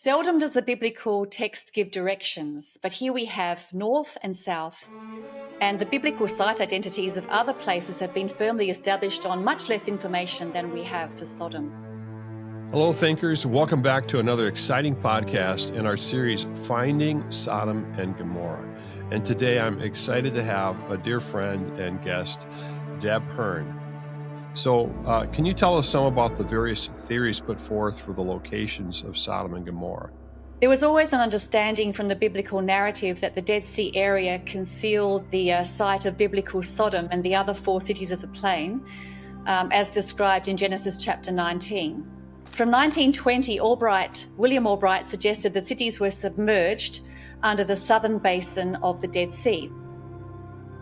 Seldom does the biblical text give directions, but here we have north and south, and the biblical site identities of other places have been firmly established on much less information than we have for Sodom. Hello, thinkers. Welcome back to another exciting podcast in our series, Finding Sodom and Gomorrah. And today I'm excited to have a dear friend and guest, Deborah Hurn. So can you tell us some about the various theories put forth for the locations of Sodom and Gomorrah? There was always an understanding from the biblical narrative that the Dead Sea area concealed the site of biblical Sodom and the other four cities of the plain, as described in Genesis chapter 19. From 1920, William Albright suggested the cities were submerged under the southern basin of the Dead Sea.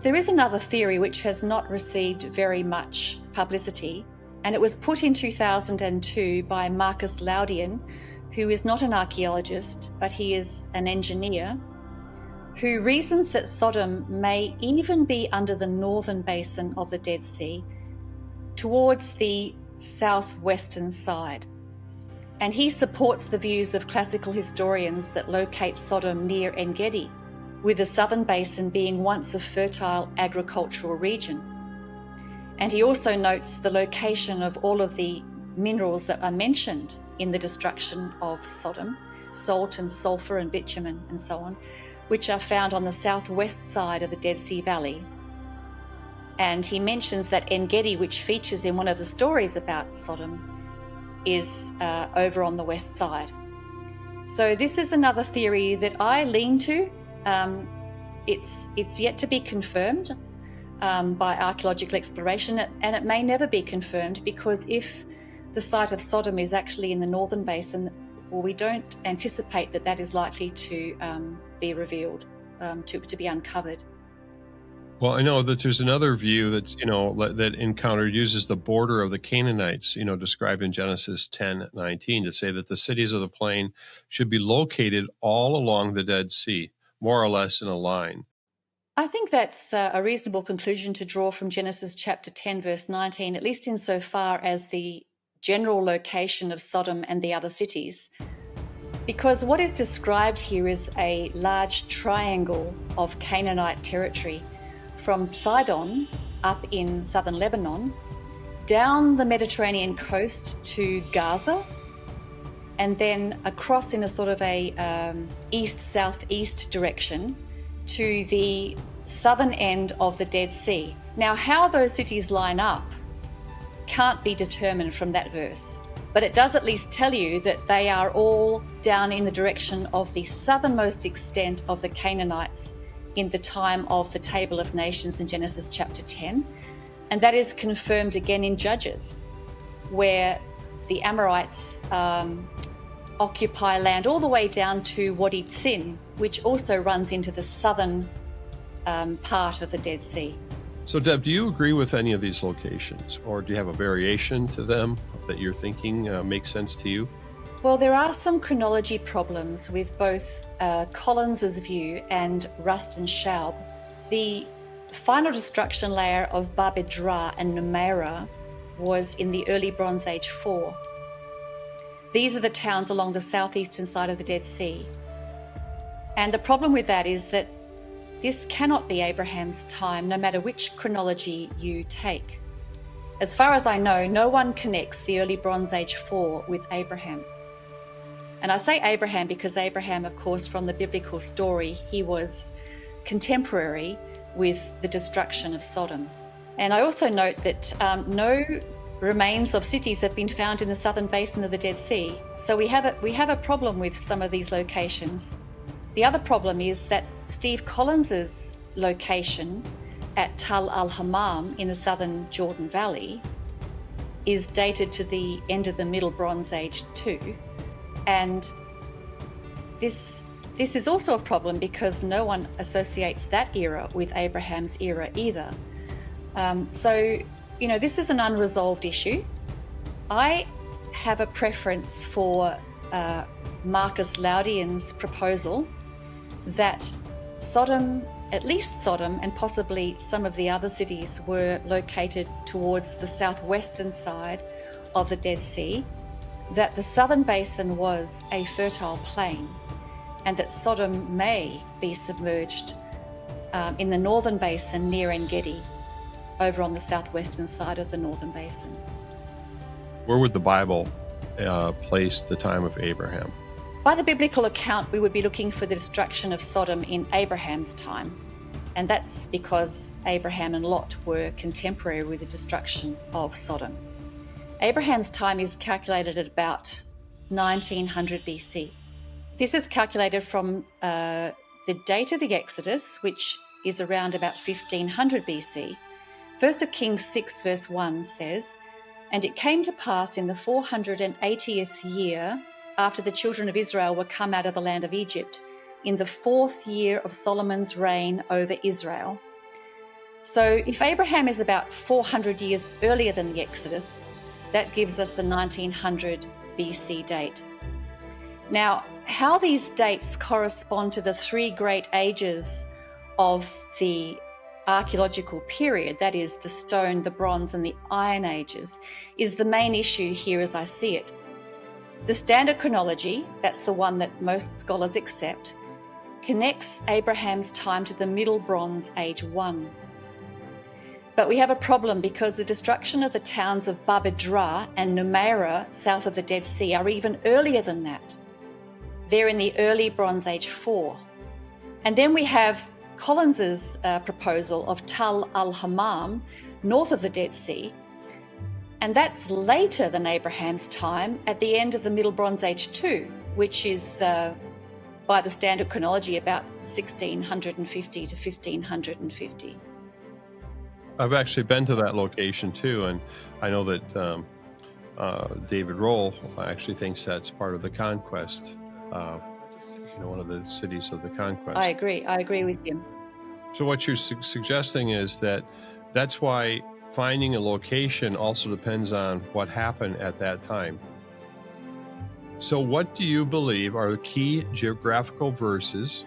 There is another theory which has not received very much publicity, and it was put in 2002 by Marcus Laudian, who is not an archaeologist, but he is an engineer, who reasons that Sodom may even be under the northern basin of the Dead Sea, towards the southwestern side. And he supports the views of classical historians that locate Sodom near En-Gedi, with the southern basin being once a fertile agricultural region. And he also notes the location of all of the minerals that are mentioned in the destruction of Sodom, salt and sulfur and bitumen and so on, which are found on the southwest side of the Dead Sea Valley. And he mentions that En-Gedi, which features in one of the stories about Sodom, is over on the west side. So this is another theory that I lean to. It's yet to be confirmed by archaeological exploration, and it may never be confirmed, because if the site of Sodom is actually in the northern basin, well, we don't anticipate that is likely to be revealed, to be uncovered. Well, I know that there's another view that's, that encountered uses the border of the Canaanites, described in Genesis 10:19, to say that the cities of the plain should be located all along the Dead Sea, more or less in a line. I think that's a reasonable conclusion to draw from Genesis chapter 10, verse 19, at least insofar as the general location of Sodom and the other cities. Because what is described here is a large triangle of Canaanite territory, from Sidon up in southern Lebanon, down the Mediterranean coast to Gaza, and then across in a sort of a east-southeast direction to the southern end of the Dead Sea. Now, how those cities line up can't be determined from that verse, but it does at least tell you that they are all down in the direction of the southernmost extent of the Canaanites in the time of the Table of Nations in Genesis chapter 10. And that is confirmed again in Judges, where the Amorites occupy land all the way down to Wadi Tzin, which also runs into the southern part of the Dead Sea. So, Deb, do you agree with any of these locations, or do you have a variation to them that you're thinking makes sense to you? Well, there are some chronology problems with both Collins's view and Rust and Schaub. The final destruction layer of Bab-edh-Dhra and Numaira was in the early Bronze Age 4. These are the towns along the southeastern side of the Dead Sea. And the problem with that is that this cannot be Abraham's time, no matter which chronology you take. As far as I know, no one connects the early Bronze Age 4 with Abraham. And I say Abraham because Abraham, of course, from the biblical story, he was contemporary with the destruction of Sodom. And I also note that no remains of cities have been found in the southern basin of the Dead Sea. So we have a problem with some of these locations. The other problem is that Steve Collins's location at Tal al-Hammam in the southern Jordan Valley is dated to the end of the Middle Bronze Age too. And this is also a problem because no one associates that era with Abraham's era either. So, this is an unresolved issue. I have a preference for Marcus Laudian's proposal that Sodom, at least Sodom, and possibly some of the other cities were located towards the southwestern side of the Dead Sea, that the southern basin was a fertile plain and that Sodom may be submerged in the northern basin near En-Gedi, over on the southwestern side of the northern basin. Where would the Bible place the time of Abraham? By the biblical account, we would be looking for the destruction of Sodom in Abraham's time. And that's because Abraham and Lot were contemporary with the destruction of Sodom. Abraham's time is calculated at about 1900 BC. This is calculated from the date of the Exodus, which is around about 1500 BC. 1 Kings 6 verse 1 says, "And it came to pass in the 480th year, after the children of Israel were come out of the land of Egypt, in the 4th year of Solomon's reign over Israel." So if Abraham is about 400 years earlier than the Exodus, that gives us the 1900 BC date. Now, how these dates correspond to the three great ages of the archaeological period, that is the stone, the bronze and the iron ages, is the main issue here as I see it. The standard chronology, that's the one that most scholars accept, connects Abraham's time to the Middle Bronze Age 1. But we have a problem because the destruction of the towns of Babedra and Numaira south of the Dead Sea are even earlier than that. They're in the early Bronze Age 4. And then we have Collins's proposal of Tal al-Hammam north of the Dead Sea, and that's later than Abraham's time at the end of the Middle Bronze Age 2, which is by the standard chronology about 1650 to 1550. I've actually been to that location too, and I know that David Rohl actually thinks that's part of the conquest, one of the cities of the conquest. I agree with him. So what you're suggesting is that that's why finding a location also depends on what happened at that time. So what do you believe are the key geographical verses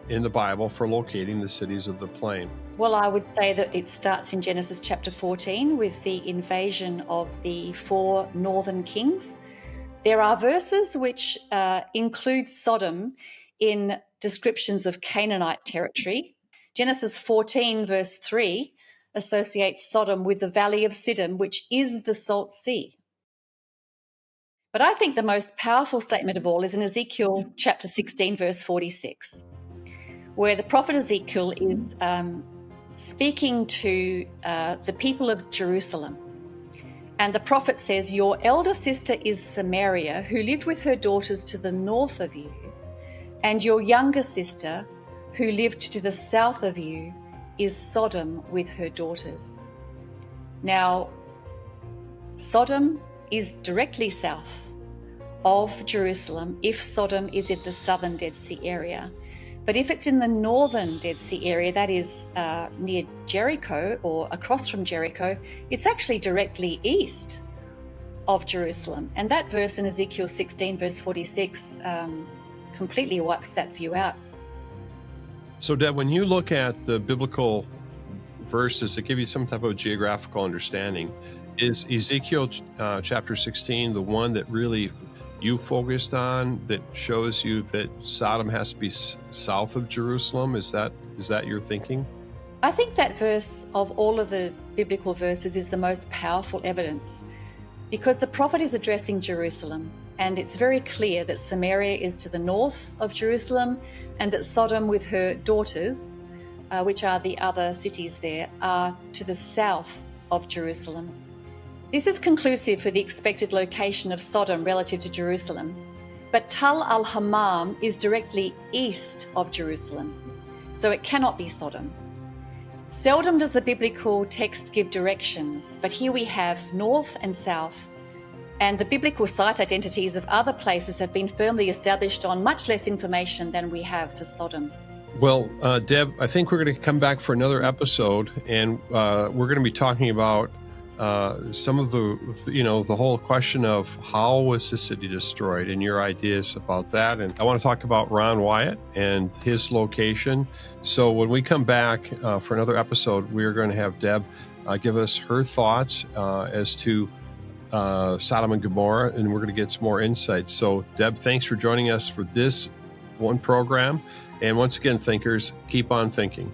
in the Bible for locating the cities of the plain? Well, I would say that it starts in Genesis chapter 14 with the invasion of the 4 northern kings. There are verses which include Sodom in descriptions of Canaanite territory. Genesis 14 verse 3 associates Sodom with the valley of Siddim, which is the Salt Sea. But I think the most powerful statement of all is in Ezekiel chapter 16 verse 46, where the prophet Ezekiel is speaking to the people of Jerusalem. And the prophet says, "Your elder sister is Samaria, who lived with her daughters to the north of you, and your younger sister, who lived to the south of you, is Sodom with her daughters." Now, Sodom is directly south of Jerusalem if Sodom is in the southern Dead Sea area. But if it's in the northern Dead Sea area, that is near Jericho or across from Jericho, it's actually directly east of Jerusalem. And that verse in Ezekiel 16 verse 46 completely wipes that view out. So Deb, when you look at the biblical verses that give you some type of geographical understanding, is Ezekiel chapter 16 the one that really you focused on, that shows you that Sodom has to be south of Jerusalem? Is that your thinking? I think that verse of all of the biblical verses is the most powerful evidence, because the prophet is addressing Jerusalem, and it's very clear that Samaria is to the north of Jerusalem and that Sodom with her daughters, which are the other cities there, are to the south of Jerusalem. This is conclusive for the expected location of Sodom relative to Jerusalem. But Tal al-Hammam is directly east of Jerusalem, so it cannot be Sodom. Seldom does the biblical text give directions, but here we have north and south, and the biblical site identities of other places have been firmly established on much less information than we have for Sodom. Well, Deb, I think we're going to come back for another episode, and we're going to be talking about some of the whole question of how was the city destroyed and your ideas about that. And I want to talk about Ron Wyatt and his location. So when we come back for another episode, we're going to have Deb give us her thoughts as to Sodom and Gomorrah, and we're going to get some more insights. So, Deb, thanks for joining us for this one program. And once again, thinkers, keep on thinking.